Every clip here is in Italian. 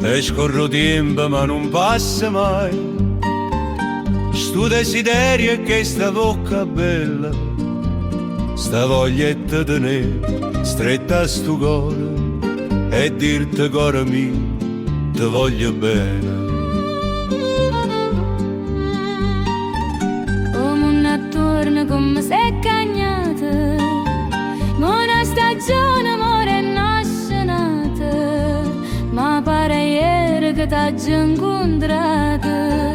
E scorro tempo ma non passa mai. Sto desiderio è che sta bocca bella, sta voglietta tenere stretta a sto cuore e dirti cuore mio, ti voglio bene. Come una torna come se è cagnata, una stagione amore nasce nata, ma pare ieri che t'ha già incontrata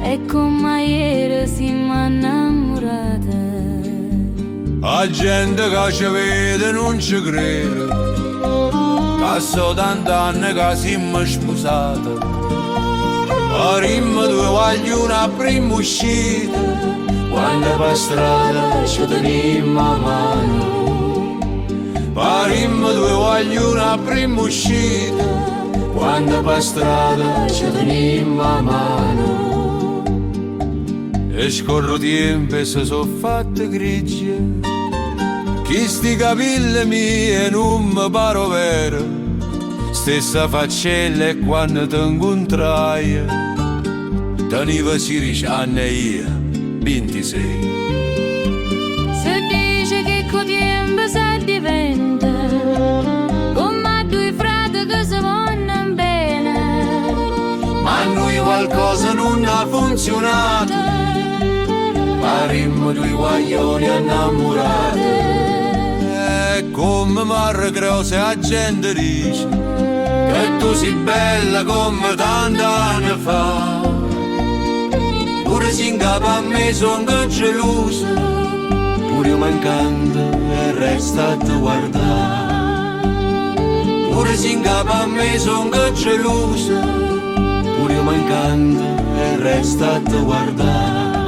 e come ieri siamo innamorata. La gente che ci vede non ci crede, che so tant'anni che siamo sposati. Parimmo due voglio a prima uscita, quando per strada ci tenemmo a mano. Parimmo due voglio a prima uscita, quando per strada ci tenemmo a mano. E scorro tempo e se so fatte grigie, chi sti capelli miei non mi paro vero, stessa faccella e quando ti incontrai, tenevo 16 anni e io 26. Se dice che con tempo si diventa come due frati che si vanno bene, Ma a noi qualcosa non ha funzionato, parimmo due guaglioni innamorati. E come m'arre grosse la gente dice che tu sei bella come tanti anni fa. Pure se in capo a me son che gelosa, pure io mancando e resta a te guardare. Pure se in capo a me son che gelosa, pure io mancando e resta a te guardare.